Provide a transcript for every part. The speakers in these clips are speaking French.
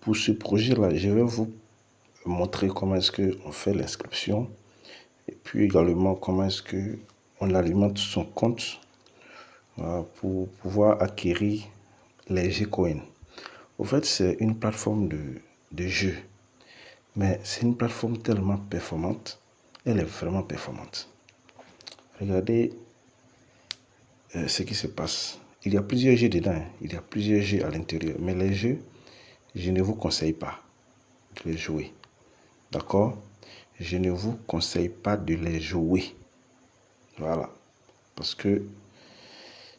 Pour ce projet-là, je vais vous montrer comment est-ce qu'on fait l'inscription et puis également comment est-ce qu'on alimente son compte pour pouvoir acquérir les Gcoins. Au fait, c'est une plateforme de jeu, mais c'est une plateforme tellement performante. Elle est vraiment performante. Regardez ce qui se passe. Il y a plusieurs jeux dedans, il y a plusieurs jeux à l'intérieur, mais les jeux, je ne vous conseille pas de les jouer. D'accord? Je ne vous conseille pas de les jouer. Voilà. Parce que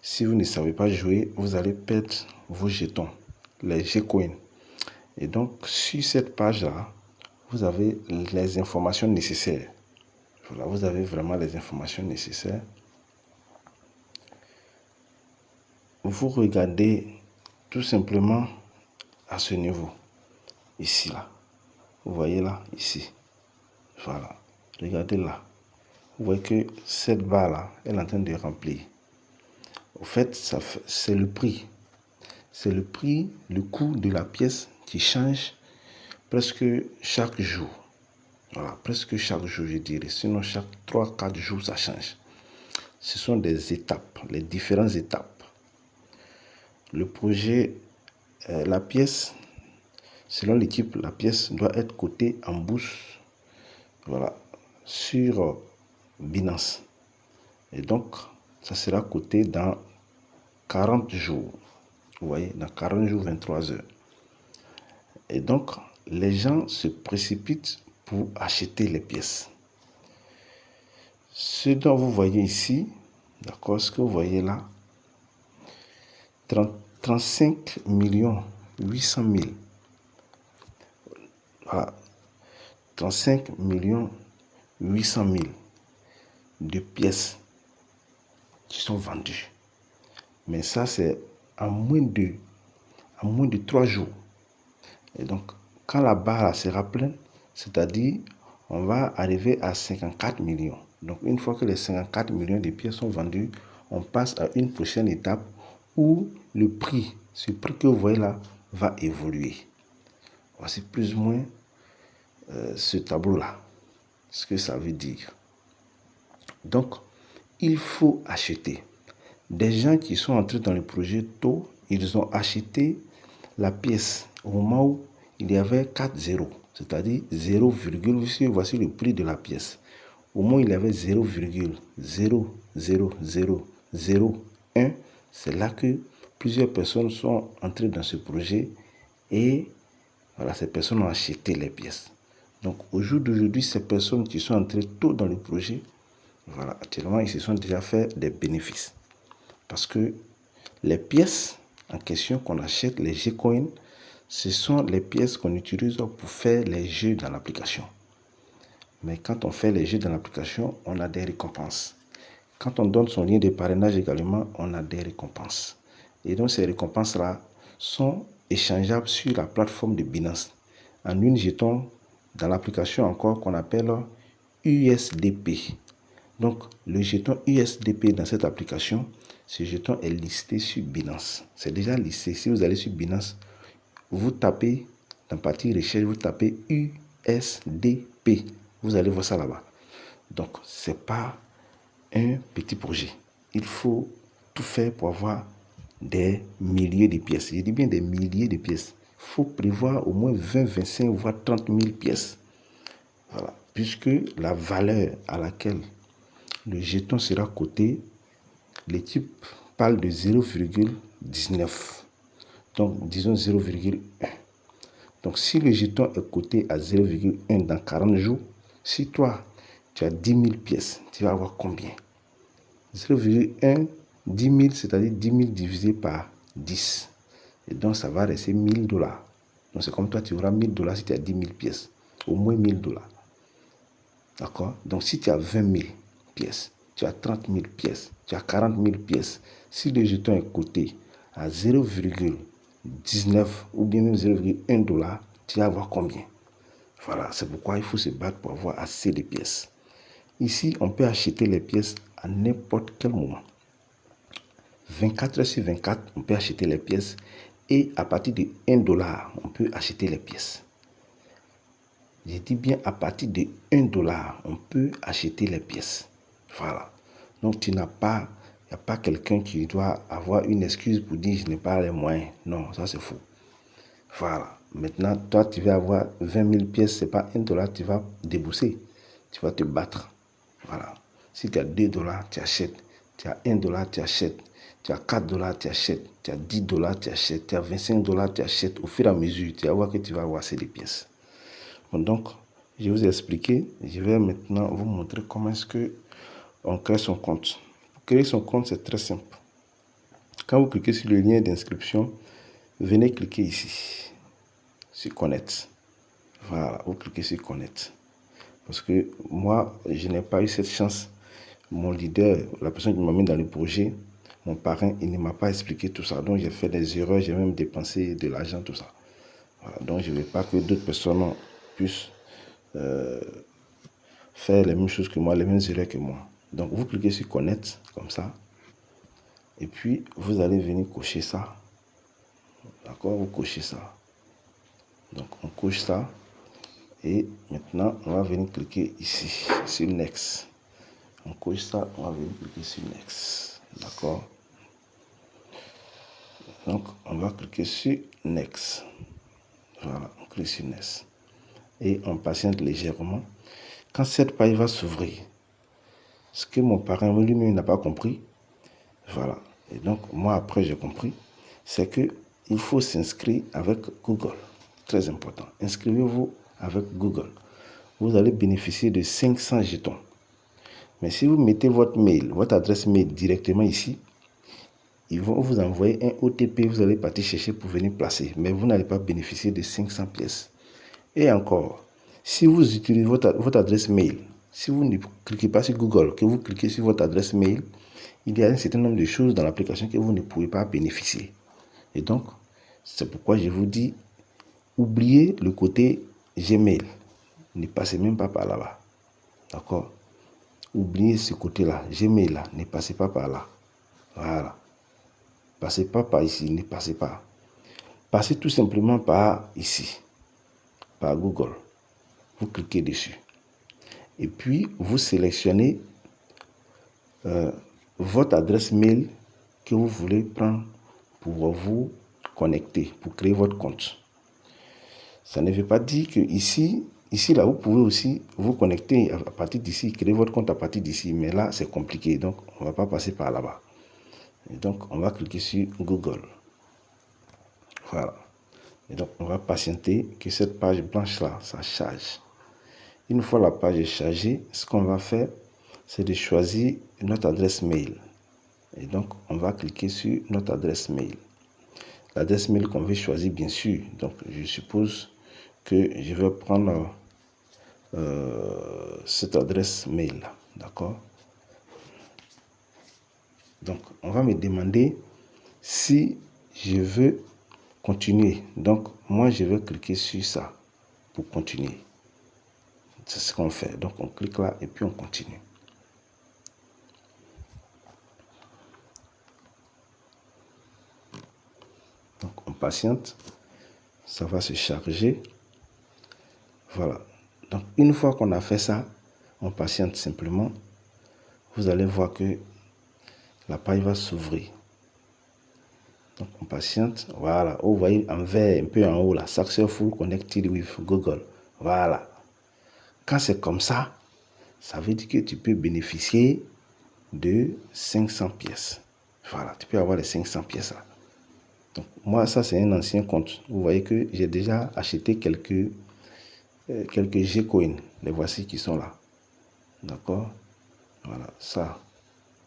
si vous ne savez pas jouer, vous allez perdre vos jetons, les Gcoins. Et donc, sur cette page-là, vous avez les informations nécessaires. Voilà, vous avez vraiment les informations nécessaires. Vous regardez tout simplement à ce niveau. Ici, là. Vous voyez là, ici. Voilà. Regardez là. Vous voyez que cette barre-là, elle est en train de remplir. Au fait, c'est le prix. C'est le prix, le coût de la pièce qui change presque chaque jour. Voilà, presque chaque jour, je dirais. Sinon, chaque 3-4 jours, ça change. Ce sont des étapes, les différentes étapes. Le projet, la pièce, selon l'équipe, la pièce doit être cotée en bourse, voilà, sur Binance. Et donc, ça sera coté dans 40 jours. Vous voyez, dans 40 jours, 23 heures. Et donc, les gens se précipitent pour acheter les pièces. Ce dont vous voyez ici, d'accord, ce que vous voyez là, 35 800 000. Voilà. 35 800 000 de pièces qui sont vendues. Mais ça, c'est en moins de 3 jours. Et donc, quand la barre sera pleine, c'est-à-dire, on va arriver à 54 millions. Donc, une fois que les 54 millions de pièces sont vendues, on passe à une prochaine étape où le prix, ce prix que vous voyez là, va évoluer. Voici plus ou moins ce tableau-là, ce que ça veut dire. Donc, il faut acheter. Des gens qui sont entrés dans le projet tôt, ils ont acheté la pièce au moment où il y avait 4 zéros, c'est-à-dire 0, voici le prix de la pièce. Au moment où il y avait 0,00001, c'est là que plusieurs personnes sont entrées dans ce projet et voilà, ces personnes ont acheté les pièces. Donc au jour d'aujourd'hui, ces personnes qui sont entrées tôt dans le projet, voilà, actuellement, ils se sont déjà fait des bénéfices. Parce que les pièces en question qu'on achète, les Gcoins, ce sont les pièces qu'on utilise pour faire les jeux dans l'application. Mais quand on fait les jeux dans l'application, on a des récompenses. Quand on donne son lien de parrainage également, on a des récompenses. Et donc ces récompenses-là sont échangeables sur la plateforme de Binance. En une jeton dans l'application encore qu'on appelle USDP. Donc le jeton USDP dans cette application, ce jeton est listé sur Binance. C'est déjà listé. Si vous allez sur Binance, vous tapez dans la partie recherche, vous tapez USDP. Vous allez voir ça là-bas. Donc, ce n'est pas un petit projet. Il faut tout faire pour avoir des milliers de pièces. Je dis bien des milliers de pièces. Il faut prévoir au moins 20, 25, voire 30 000 pièces. Voilà. Puisque la valeur à laquelle le jeton sera coté, l'équipe parle de 0,19. Donc, disons 0,1. Donc, si le jeton est coté à 0,1 dans 40 jours, si toi, tu as 10 000 pièces, tu vas avoir combien? 0,1, 10 000, c'est-à-dire 10 000 divisé par 10. Et donc, ça va rester 1000 dollars. Donc, c'est comme toi, tu auras 1000 dollars si tu as 10 000 pièces. Au moins 1000 dollars. D'accord? Donc, si tu as 20 000 pièces, tu as 30 000 pièces, tu as 40 000 pièces, si le jeton est coté à 0,19 ou bien même 0,1 dollar, tu vas avoir combien? Voilà, c'est pourquoi il faut se battre pour avoir assez de pièces. Ici, on peut acheter les pièces à n'importe quel moment. 24 heures sur 24, on peut acheter les pièces Et à partir de 1 $, on peut acheter les pièces. Je dis bien à partir de 1 $, on peut acheter les pièces. Voilà. Donc, il n'y a pas quelqu'un qui doit avoir une excuse pour dire je n'ai pas les moyens. Non, ça c'est faux. Voilà. Maintenant, toi, tu vas avoir 20 000 pièces, ce n'est pas 1 $, tu vas débourser. Tu vas te battre. Voilà. Si tu as 2 $, tu achètes. Tu as 1 $, tu achètes. Tu as 4 $, tu achètes. Tu as 10 $, tu achètes. Tu as 25 $, tu achètes. Au fur et à mesure, tu vas voir que tu vas avoir ces pièces. Bon, donc, je vous ai expliqué. Je vais maintenant vous montrer comment est-ce qu'on crée son compte. Pour créer son compte, c'est très simple. Quand vous cliquez sur le lien d'inscription, venez cliquer ici, sur Connect. Voilà, vous cliquez sur Connect. Parce que moi, je n'ai pas eu cette chance. Mon leader, la personne qui m'a mis dans le projet, mon parrain, il ne m'a pas expliqué tout ça. Donc, j'ai fait des erreurs, j'ai même dépensé de l'argent, tout ça. Voilà, donc, je ne veux pas que d'autres personnes puissent faire les mêmes choses que moi, les mêmes erreurs que moi. Donc, vous cliquez sur Connect, comme ça. Et puis, vous allez venir cocher ça. D'accord, vous cochez ça. Donc, on coche ça. Et maintenant, on va venir cliquer ici, sur Next. On coche ça, on va venir cliquer sur Next. D'accord. Donc, on va cliquer sur Next. Voilà, on clique sur Next. Et on patiente légèrement. Quand cette page va s'ouvrir, ce que mon parrain lui-même n'a pas compris, voilà. Et donc, moi, après, j'ai compris, c'est que il faut s'inscrire avec Google. Très important. Inscrivez-vous avec Google. Vous allez bénéficier de 500 jetons. Mais si vous mettez votre mail, votre adresse mail directement ici, ils vont vous envoyer un OTP, vous allez partir chercher pour venir placer. Mais vous n'allez pas bénéficier de 500 pièces. Et encore, si vous utilisez votre adresse mail, si vous ne cliquez pas sur Google, que vous cliquez sur votre adresse mail, il y a un certain nombre de choses dans l'application que vous ne pouvez pas bénéficier. Et donc, c'est pourquoi je vous dis, oubliez le côté Gmail. Ne passez même pas par là-bas. D'accord? Oubliez ce côté-là, Gmail là, ne passez pas par là. Voilà. Passez pas par ici, ne passez pas. Passez tout simplement par ici, par Google. Vous cliquez dessus. Et puis, vous sélectionnez votre adresse mail que vous voulez prendre pour vous connecter, pour créer votre compte. Ça ne veut pas dire que ici, là, vous pouvez aussi vous connecter à partir d'ici, créer votre compte à partir d'ici. Mais là, c'est compliqué. Donc, on ne va pas passer par là-bas. Et donc, on va cliquer sur Google. Voilà. Et donc, on va patienter que cette page blanche-là, ça charge. Une fois la page est chargée, ce qu'on va faire, c'est de choisir notre adresse mail. Et donc, on va cliquer sur notre adresse mail. L'adresse mail qu'on veut choisir, bien sûr. Donc, je suppose que je vais prendre cette adresse mail. D'accord? Donc, on va me demander si je veux continuer. Donc, moi, je vais cliquer sur ça pour continuer. C'est ce qu'on fait. Donc, on clique là et puis on continue. Donc, on patiente. Ça va se charger. Voilà. Donc, une fois qu'on a fait ça, on patiente simplement. Vous allez voir que la page va s'ouvrir. Donc, on patiente. Voilà. Vous voyez en vert, un peu en haut, là. Successful connected with Google. Voilà. Quand c'est comme ça, ça veut dire que tu peux bénéficier de 500 pièces. Voilà. Tu peux avoir les 500 pièces là. Donc, moi, ça, c'est un ancien compte. Vous voyez que j'ai déjà acheté quelques G-Coin. Les voici qui sont là. D'accord? Voilà, ça.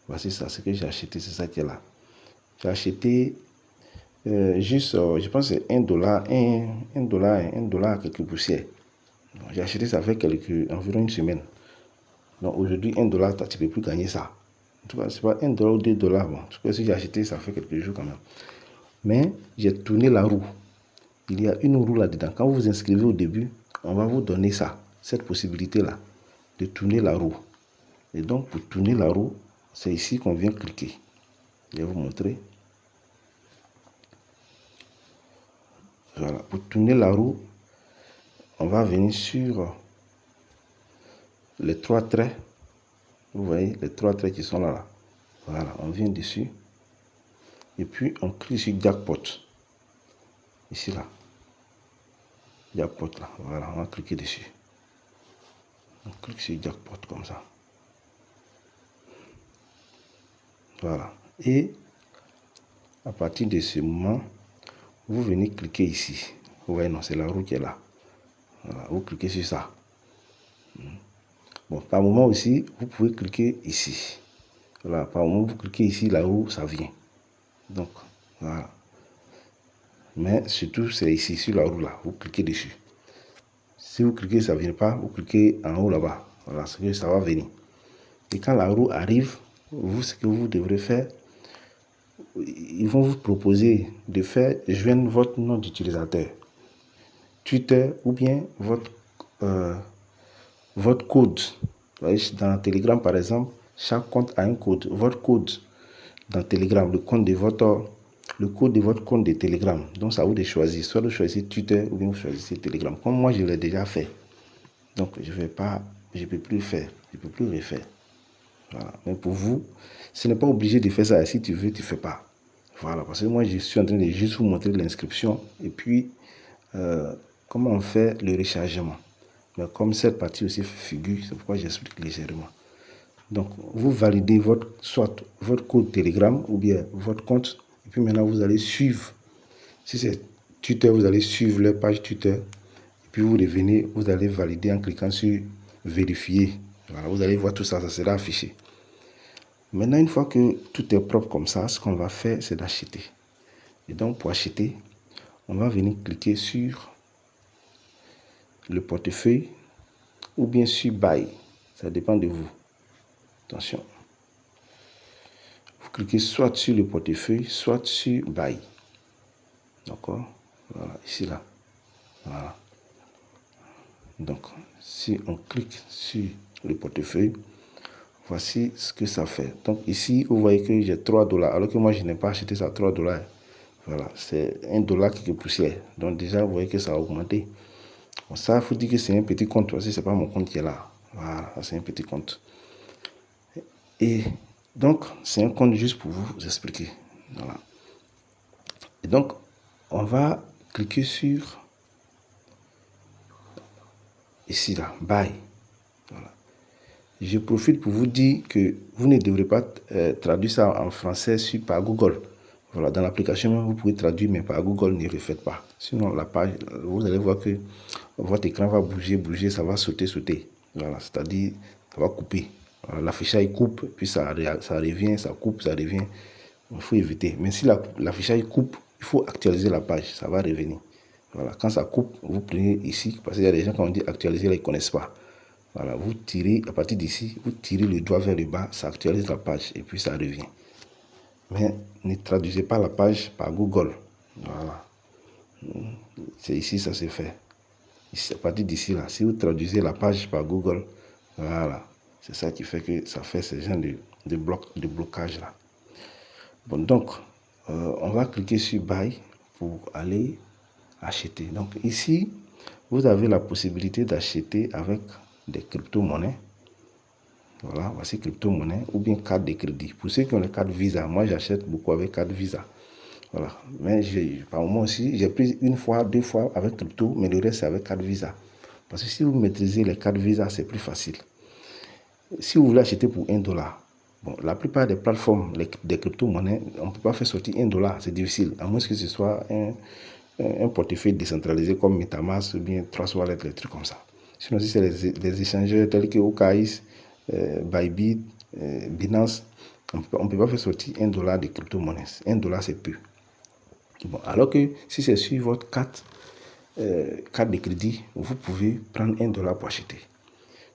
Voici ça, ce que j'ai acheté, c'est ça qui est là. J'ai acheté juste, je pense que c'est $1, quelques poussières. J'ai acheté ça fait environ une semaine. Donc aujourd'hui, $1, tu ne peux plus gagner ça. En tout cas, c'est pas $1 ou $2. Bon, en tout cas, si j'ai acheté, ça fait quelques jours quand même. Mais j'ai tourné la roue. Il y a une roue là-dedans. Quand vous vous inscrivez au début, on va vous donner ça, cette possibilité-là, de tourner la roue. Et donc, pour tourner la roue, c'est ici qu'on vient cliquer. Je vais vous montrer. Voilà. Pour tourner la roue, on va venir sur les 3 traits. Vous voyez les 3 traits qui sont là. Voilà, on vient dessus. Et puis on clique sur Jackpot. Ici là. Jackpot là. Voilà, on va cliquer dessus. On clique sur Jackpot comme ça. Voilà. Et à partir de ce moment, vous venez cliquer ici. Vous voyez, non, c'est la roue qui est là. Voilà, vous cliquez sur ça. Bon, par moment aussi, vous pouvez cliquer ici. Voilà, par moment, vous cliquez ici, la roue, ça vient. Donc, voilà. Mais surtout, c'est ici, sur la roue là. Vous cliquez dessus. Si vous cliquez, ça ne vient pas, vous cliquez en haut là-bas. Voilà, c'est que ça va venir. Et quand la roue arrive, vous, ce que vous devrez faire, ils vont vous proposer de faire joindre votre nom d'utilisateur, Twitter ou bien votre code. Dans Telegram, par exemple, chaque compte a un code. Votre code dans Telegram, le code de votre compte de Telegram. Donc, ça vous de choisir. Soit vous choisissez Twitter ou bien vous choisissez Telegram. Comme moi, je l'ai déjà fait. Donc, je ne peux plus faire. Je ne peux plus refaire. Voilà. Mais pour vous, ce n'est pas obligé de faire ça. Si tu veux, tu ne fais pas. Voilà. Parce que moi, je suis en train de juste vous montrer l'inscription. Et puis, comment on fait le rechargement. Mais comme cette partie aussi figure, c'est pourquoi j'explique légèrement. Donc, vous validez soit votre code Telegram ou bien votre compte. Et puis maintenant, vous allez suivre. Si c'est Twitter, vous allez suivre leur page Twitter. Et puis vous revenez, vous allez valider en cliquant sur vérifier. Voilà, vous allez voir tout ça, ça sera affiché. Maintenant, une fois que tout est propre comme ça, ce qu'on va faire, c'est d'acheter. Et donc, pour acheter, on va venir cliquer sur le portefeuille ou bien sur Buy. Ça dépend de vous. Attention. Vous cliquez soit sur le portefeuille, soit sur Buy. D'accord? Voilà, ici là. Voilà. Donc, si on clique sur le portefeuille, voici ce que ça fait. Donc ici, vous voyez que j'ai $3, alors que moi, je n'ai pas acheté ça $3. Voilà, c'est $1 qui est poussière. Donc déjà, vous voyez que ça a augmenté. Bon, ça, il faut dire que c'est un petit compte. Voici, ce n'est pas mon compte qui est là. Voilà, c'est un petit compte. Et donc, c'est un compte juste pour vous expliquer. Voilà. Et donc, on va cliquer sur ici, là, Buy. Voilà. Je profite pour vous dire que vous ne devrez pas traduire ça en français par Google. Voilà, dans l'application, vous pouvez traduire, mais par Google, ne le faites pas. Sinon, la page, vous allez voir que votre écran va bouger, ça va sauter. Voilà, c'est-à-dire, ça va couper. Voilà, l'affichage coupe, puis ça revient, ça coupe, ça revient. Il faut éviter. Mais si l'affichage coupe, il faut actualiser la page, ça va revenir. Voilà, quand ça coupe, vous prenez ici, parce qu'il y a des gens qui ont dit actualiser, là, ils ne connaissent pas. Voilà, vous tirez, à partir d'ici, vous tirez le doigt vers le bas, ça actualise la page et puis ça revient. Mais ne traduisez pas la page par Google. Voilà. C'est ici, ça se fait. Ici, à partir d'ici, là, si vous traduisez la page par Google, voilà. C'est ça qui fait que ça fait ce genre de blocage là. Bon, donc, on va cliquer sur Buy pour aller acheter. Donc ici, vous avez la possibilité d'acheter avec des crypto-monnaies. Voilà, voici crypto-monnaie ou bien carte de crédit. Pour ceux qui ont les cartes Visa, moi j'achète beaucoup avec carte Visa. Voilà, mais par moment aussi, j'ai pris 1 fois, 2 fois avec crypto, mais le reste c'est avec carte Visa. Parce que si vous maîtrisez les cartes Visa, c'est plus facile. Si vous voulez acheter pour $1, bon, la plupart des plateformes, des crypto-monnaies, on ne peut pas faire sortir $1, c'est difficile, à moins que ce soit un portefeuille décentralisé comme MetaMask ou bien Trust Wallet, les trucs comme ça. Sinon, si c'est les échangeurs tels que OKX, Bybit, Binance, on ne peut pas faire sortir $1 de crypto-monnaie. $1, c'est peu. Bon, alors que si c'est sur votre carte de crédit, vous pouvez prendre $1 pour acheter.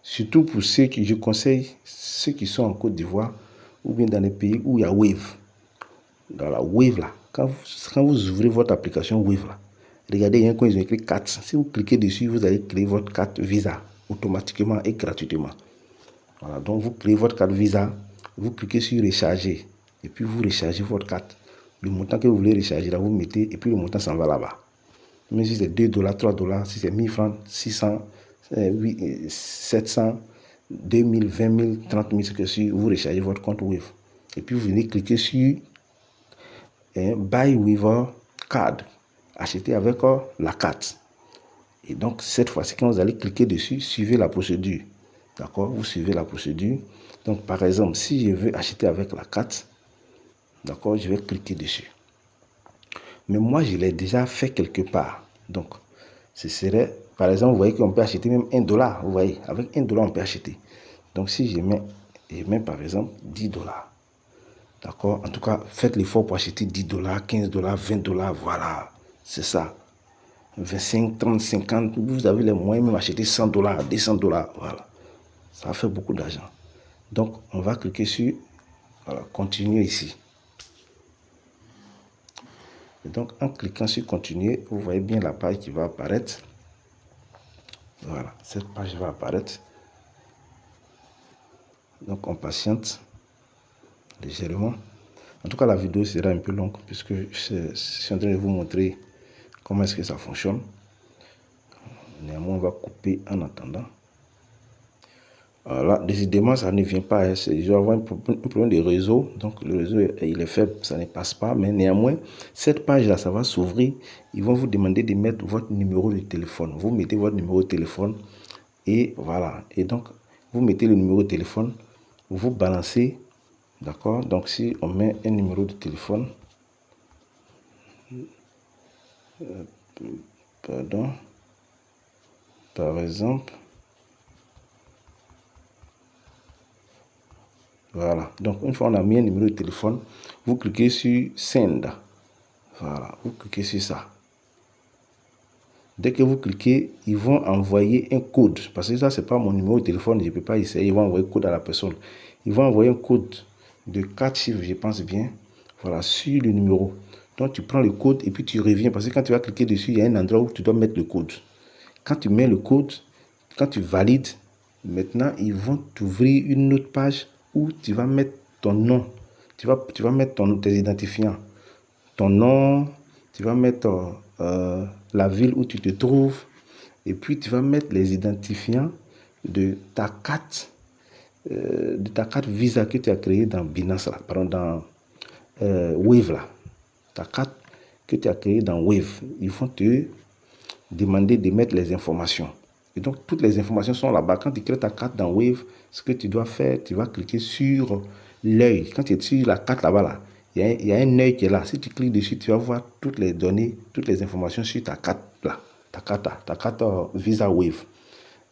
Surtout pour ceux qui, je conseille, ceux qui sont en Côte d'Ivoire ou bien dans les pays où il y a Wave. Dans la Wave là, quand vous ouvrez votre application Wave là, regardez, il y a un coin, ils ont écrit carte. Si vous cliquez dessus, vous allez créer votre carte Visa automatiquement et gratuitement. Voilà, donc vous créez votre carte Visa, vous cliquez sur recharger et puis vous rechargez votre carte. Le montant que vous voulez recharger là, vous mettez et puis le montant s'en va là-bas. Même si c'est 2 dollars, 3 dollars, si c'est 1000 francs, 600, 700, 2000, 20 000, 30 000, c'est que si vous rechargez votre compte Wave. Et puis vous venez cliquer sur Buy with Card. Acheter avec la carte. Et donc, cette fois-ci, quand vous allez cliquer dessus, suivez la procédure. D'accord? Vous suivez la procédure. Donc, par exemple, si je veux acheter avec la carte, d'accord, je vais cliquer dessus. Mais moi, je l'ai déjà fait quelque part. Donc, ce serait, par exemple, vous voyez qu'on peut acheter même 1 dollar. Vous voyez, avec 1 dollar, on peut acheter. Donc, si je mets par exemple 10 dollars. D'accord? En tout cas, faites l'effort pour acheter 10 dollars, 15 dollars, 20 dollars. Voilà, c'est ça. 25, 30, 50, vous avez les moyens même acheter 100 dollars, 200 dollars, voilà. Ça fait beaucoup d'argent. Donc, on va cliquer sur, voilà, continuer ici. Et donc, en cliquant sur continuer, vous voyez bien la page qui va apparaître. Voilà, cette page va apparaître. Donc, on patiente légèrement. En tout cas, la vidéo sera un peu longue puisque je suis en train de vous montrer comment est-ce que ça fonctionne. Néanmoins, on va couper en attendant. Là, décidément, ça ne vient pas. Hein. Je vais avoir un problème de réseau. Donc, le réseau, il est faible, ça ne passe pas. Mais néanmoins, cette page-là, ça va s'ouvrir. Ils vont vous demander de mettre votre numéro de téléphone. Vous mettez votre numéro de téléphone. Et voilà. Et donc, vous mettez le numéro de téléphone. Vous balancez. D'accord? Donc, si on met un numéro de téléphone. Pardon. Par exemple. Voilà. Donc, une fois on a mis un numéro de téléphone, vous cliquez sur Send. Voilà. Vous cliquez sur ça. Dès que vous cliquez, ils vont envoyer un code. Parce que ça, ce n'est pas mon numéro de téléphone. Je ne peux pas essayer. Ils vont envoyer un code à la personne. Ils vont envoyer un code de 4 chiffres, je pense bien. Voilà, sur le numéro. Donc, tu prends le code et puis tu reviens. Parce que quand tu vas cliquer dessus, il y a un endroit où tu dois mettre le code. Quand tu mets le code, quand tu valides, maintenant, ils vont t'ouvrir une autre page où tu vas mettre ton nom. Tu vas mettre tes identifiants. Ton nom, tu vas mettre la ville où tu te trouves. Et puis, tu vas mettre les identifiants de ta carte Visa que tu as créée dans Binance, là, pardon, dans Wave. Là. Ta carte que tu as créée dans Wave. Ils vont te demander de mettre les informations. Et donc, toutes les informations sont là-bas. Quand tu crées ta carte dans Wave, ce que tu dois faire, tu vas cliquer sur l'œil. Quand tu es sur la carte là-bas, là, il y a un œil qui est là. Si tu cliques dessus, tu vas voir toutes les données, toutes les informations sur ta carte là. Ta carte Visa Wave.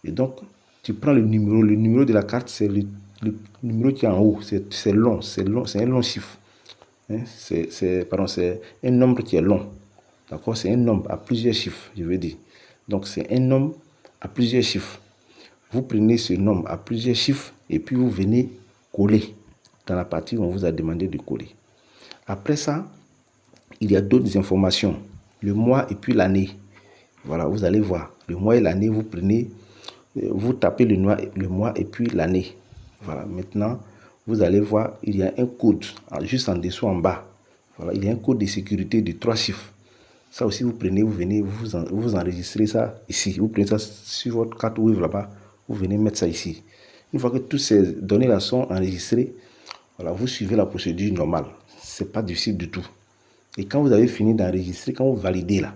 Et donc, tu prends le numéro. Le numéro de la carte, c'est le numéro qui est en haut. C'est long, c'est un long chiffre. Hein? C'est un nombre qui est long. D'accord? C'est un nombre à plusieurs chiffres, je veux dire. Donc, c'est un nombre à plusieurs chiffres. Vous prenez ce nombre à plusieurs chiffres et puis vous venez coller dans la partie où on vous a demandé de coller. Après ça, il y a d'autres informations. Le mois et puis l'année. Voilà, vous allez voir. Le mois et l'année, vous prenez, vous tapez le mois et puis l'année. Voilà, maintenant, vous allez voir, il y a un code juste en dessous, en bas. Voilà, il y a un code de sécurité de 3 chiffres. Ça aussi, vous prenez, vous venez, vous enregistrez ça ici. Vous prenez ça sur votre carte Wave là-bas. Vous venez mettre ça ici. Une fois que toutes ces données-là sont enregistrées, voilà, vous suivez la procédure normale. Ce n'est pas difficile du tout. Et quand vous avez fini d'enregistrer, quand vous validez là,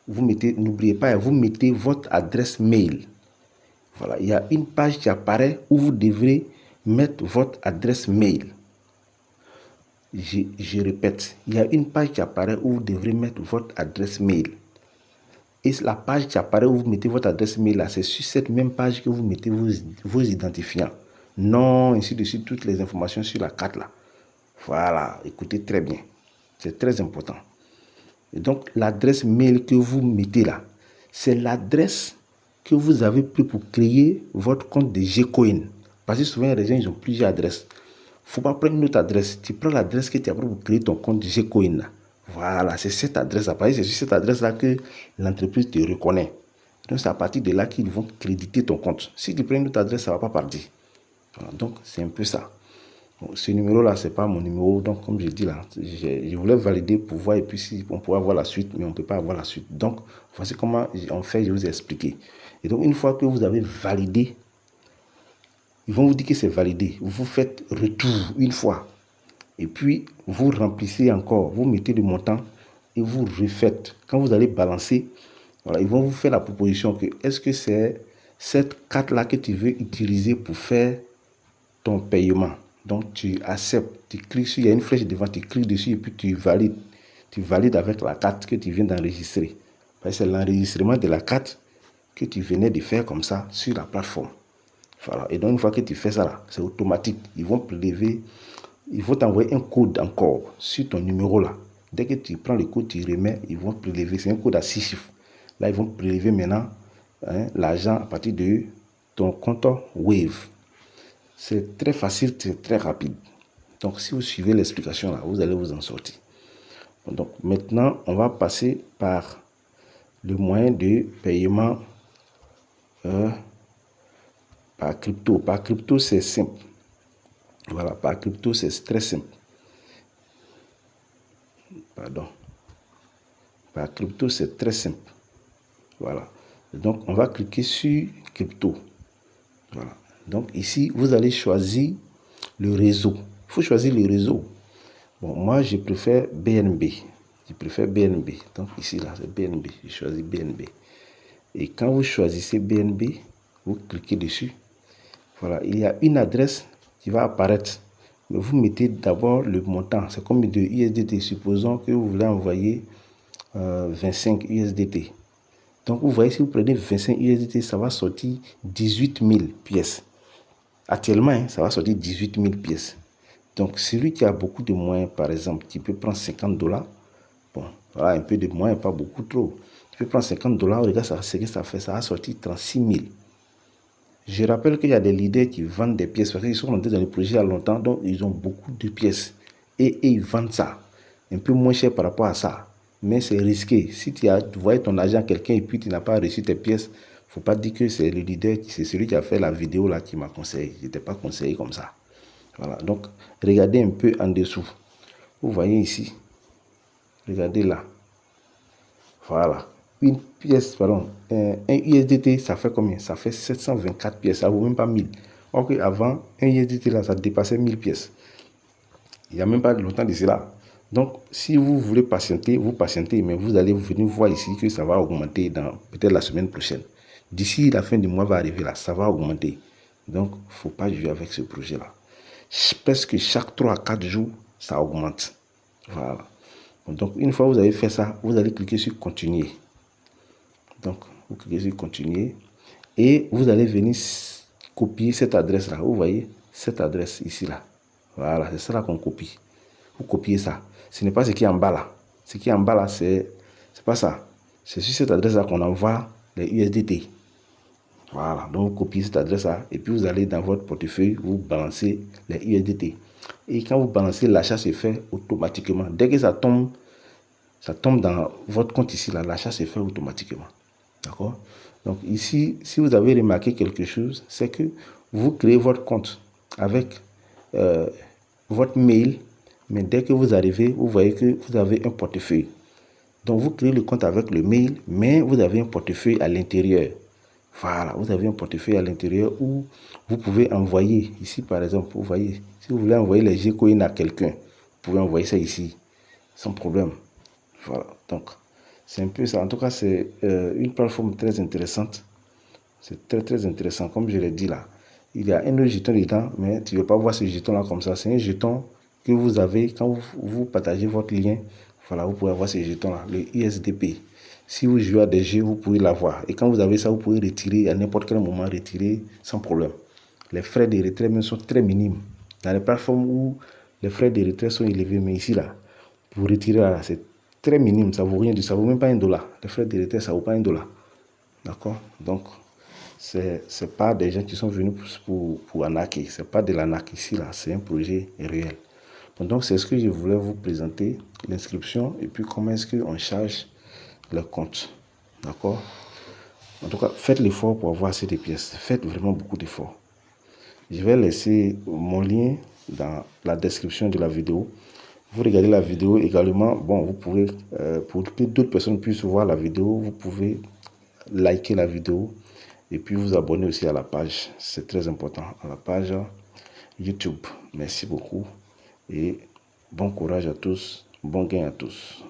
vous mettez, n'oubliez pas, vous mettez votre adresse mail. Voilà, il y a une page qui apparaît où vous devrez mettre votre adresse mail. Je répète, il y a une page qui apparaît où vous devrez mettre votre adresse mail. Et la page qui apparaît où vous mettez votre adresse mail, là, c'est sur cette même page que vous mettez vos identifiants. Non, ainsi de suite, toutes les informations sur la carte là. Voilà, écoutez très bien. C'est très important. Et donc, l'adresse mail que vous mettez là, c'est l'adresse que vous avez pris pour créer votre compte de Gcoin. Parce que souvent, les gens, ils ont plusieurs adresses. Il ne faut pas prendre une autre adresse. Tu prends l'adresse que tu as pris pour créer ton compte de Gcoin là. Voilà, c'est cette adresse-là. C'est sur cette adresse-là que l'entreprise te reconnaît. Donc, c'est à partir de là qu'ils vont créditer ton compte. Si tu prends une autre adresse, ça ne va pas partir. Voilà, donc, c'est un peu ça. Bon, ce numéro-là, ce n'est pas mon numéro. Donc, comme je dis là, je voulais valider pour voir et puis si on pourrait avoir la suite, mais on ne peut pas avoir la suite. Donc, voici comment on fait, je vous ai expliqué. Et donc, une fois que vous avez validé, ils vont vous dire que c'est validé. Vous faites retour une fois. Et puis, vous remplissez encore. Vous mettez le montant et vous refaites. Quand vous allez balancer, voilà, ils vont vous faire la proposition que est-ce que c'est cette carte-là que tu veux utiliser pour faire ton paiement. Donc, tu acceptes, tu cliques sur, il y a une flèche devant, tu cliques dessus et puis tu valides. Tu valides avec la carte que tu viens d'enregistrer. C'est l'enregistrement de la carte que tu venais de faire comme ça sur la plateforme. Voilà. Et donc, une fois que tu fais ça là, c'est automatique. Ils vont prélever, ils vont t'envoyer un code encore sur ton numéro là. Dès que tu prends le code, tu remets, ils vont prélever. C'est un code à 6 chiffres. Là, ils vont prélever maintenant l'argent à partir de ton compte Wave. C'est très facile, c'est très rapide. Donc, si vous suivez l'explication là, vous allez vous en sortir. Donc, maintenant, on va passer par le moyen de paiement par crypto. Par crypto, c'est simple. Voilà, par crypto, c'est très simple. Pardon. Par crypto, c'est très simple. Voilà. Donc, on va cliquer sur crypto. Voilà. Donc, ici, vous allez choisir le réseau. Il faut choisir le réseau. Bon, moi, je préfère BNB. Je préfère BNB. Donc, ici, là, c'est BNB. Je choisis BNB. Et quand vous choisissez BNB, vous cliquez dessus. Voilà, il y a une adresse qui va apparaître. Mais vous mettez d'abord le montant. C'est comme de USDT. Supposons que vous voulez envoyer 25 USDT. Donc, vous voyez, si vous prenez 25 USDT, ça va sortir 18 000 pièces. Actuellement, ça va sortir 18 000 pièces. Donc, celui qui a beaucoup de moyens, par exemple, qui peut prendre $50. Bon, voilà, un peu de moyens, pas beaucoup trop. Tu peux prendre $50, regarde ce que ça fait. Ça va sortir 36 000. Je rappelle qu'il y a des leaders qui vendent des pièces parce qu'ils sont rentrés dans le projet il y a longtemps, donc ils ont beaucoup de pièces. Et ils vendent ça un peu moins cher par rapport à ça. Mais c'est risqué. Si tu vois ton argent à quelqu'un et puis tu n'as pas reçu tes pièces, il ne faut pas dire que c'est le leader, c'est celui qui a fait la vidéo là qui m'a conseillé. Je n'étais pas conseillé comme ça. Voilà, donc regardez un peu en dessous. Vous voyez ici. Regardez là. Voilà. Une pièce, pardon, un USDT, ça fait combien? Ça fait 724 pièces. Ça ne vaut même pas 1000. Or qu'avant, un USDT là, ça dépassait 1000 pièces. Il n'y a même pas longtemps de cela. Donc, si vous voulez patienter, vous patientez, mais vous allez venir voir ici que ça va augmenter dans peut-être la semaine prochaine. D'ici la fin du mois va arriver là, ça va augmenter. Donc, il ne faut pas jouer avec ce projet-là. Presque chaque 3 à 4 jours, ça augmente. Voilà. Donc, une fois que vous avez fait ça, vous allez cliquer sur continuer. Donc, vous cliquez sur continuer et vous allez venir copier cette adresse-là. Vous voyez cette adresse ici là. Voilà, c'est ça là qu'on copie. Vous copiez ça. Ce n'est pas ce qui est en bas là. Ce qui est en bas là, c'est pas ça. C'est sur cette adresse là qu'on envoie les USDT. Voilà, donc vous copiez cette adresse là et puis vous allez dans votre portefeuille, vous balancez les USDT. Et quand vous balancez, l'achat se fait automatiquement. Dès que ça tombe dans votre compte ici là, l'achat se fait automatiquement. D'accord? Donc ici, si vous avez remarqué quelque chose, c'est que vous créez votre compte avec votre mail, mais dès que vous arrivez, vous voyez que vous avez un portefeuille. Donc vous créez le compte avec le mail, mais vous avez un portefeuille à l'intérieur. Voilà, vous avez un portefeuille à l'intérieur où vous pouvez envoyer, ici par exemple, vous voyez, si vous voulez envoyer les Gcoin à quelqu'un, vous pouvez envoyer ça ici, sans problème. Voilà, donc c'est un peu ça. En tout cas, c'est une plateforme très intéressante. C'est très très intéressant, comme je l'ai dit là. Il y a un autre jeton dedans, mais tu ne veux pas voir ce jeton là comme ça. C'est un jeton que vous avez quand vous partagez votre lien. Voilà, vous pouvez avoir ce jeton là, le USDP. Si vous jouez à des jeux, vous pouvez l'avoir. Et quand vous avez ça, vous pouvez retirer à n'importe quel moment, retirer sans problème. Les frais de retrait même sont très minimes. Dans les plateformes où les frais de retrait sont élevés, mais ici là, pour retirer là, c'est très minime, ça ne vaut rien du, ça vaut même pas $1. Les frais de retrait, ça ne vaut pas $1. D'accord? Donc, c'est pas des gens qui sont venus pour arnaquer. C'est pas de l'arnaque ici, là. C'est un projet réel. Donc, c'est ce que je voulais vous présenter, l'inscription et puis comment est-ce qu'on charge le compte. D'accord? En tout cas, faites l'effort pour avoir assez de pièces. Faites vraiment beaucoup d'efforts. Je vais laisser mon lien dans la description de la vidéo. Vous regardez la vidéo également. Bon, vous pouvez, pour que d'autres personnes puissent voir la vidéo, vous pouvez liker la vidéo et puis vous abonner aussi à la page. C'est très important, à la page YouTube. Merci beaucoup et bon courage à tous, bon gain à tous.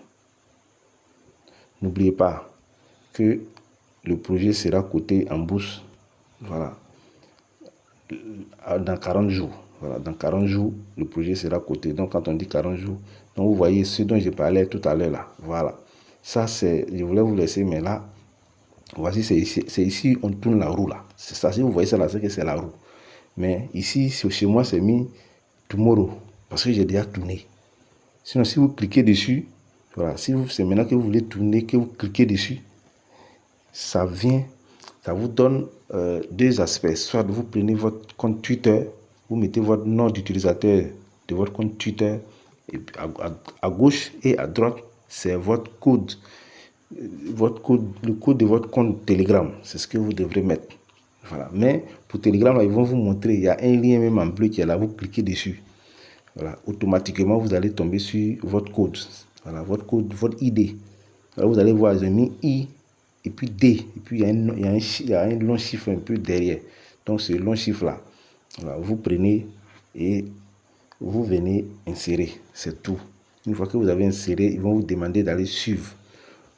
N'oubliez pas que le projet sera coté en bourse, voilà, dans 40 jours. Voilà, dans 40 jours, le projet sera coté. Donc, quand on dit 40 jours, donc vous voyez ce dont je parlais tout à l'heure là. Voilà. Ça, c'est, je voulais vous laisser, mais là, voici, c'est ici, on tourne la roue là. C'est ça, si vous voyez ça là, c'est que c'est la roue. Mais ici, chez moi, c'est mis tomorrow, parce que j'ai déjà tourné. Sinon, si vous cliquez dessus, voilà, si c'est maintenant que vous voulez tourner, que vous cliquez dessus, ça vient, ça vous donne deux aspects. Soit vous prenez votre compte Twitter, vous mettez votre nom d'utilisateur de votre compte Twitter, et à gauche et à droite, c'est votre code. Le code de votre compte Telegram, c'est ce que vous devrez mettre. Voilà. Mais pour Telegram, là, ils vont vous montrer, il y a un lien même en bleu qui est là, vous cliquez dessus. Voilà. Automatiquement, vous allez tomber sur votre code. Voilà, votre code, votre ID. Alors, vous allez voir, ils ont mis I et puis D. Et puis, il y a un long chiffre un peu derrière. Donc, ce long chiffre-là, voilà, vous prenez et vous venez insérer. C'est tout. Une fois que vous avez inséré, ils vont vous demander d'aller suivre.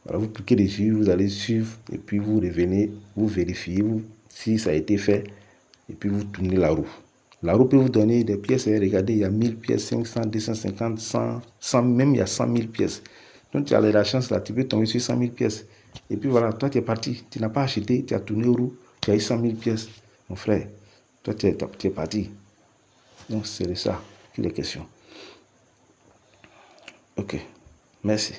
Voilà, vous cliquez dessus, vous allez suivre et puis vous revenez, vous vérifiez si ça a été fait et puis vous tournez la roue. La roue peut vous donner des pièces. Regardez, il y a 1000 pièces, 500, 250, 100, même il y a 100 000 pièces. Donc tu as la chance là, tu peux tomber sur 100 000 pièces. Et puis voilà, toi tu es parti. Tu n'as pas acheté, tu as tourné roue, tu as eu 100 000 pièces. Mon frère, toi tu es parti. Donc c'est de ça qu'il est question. Ok, merci.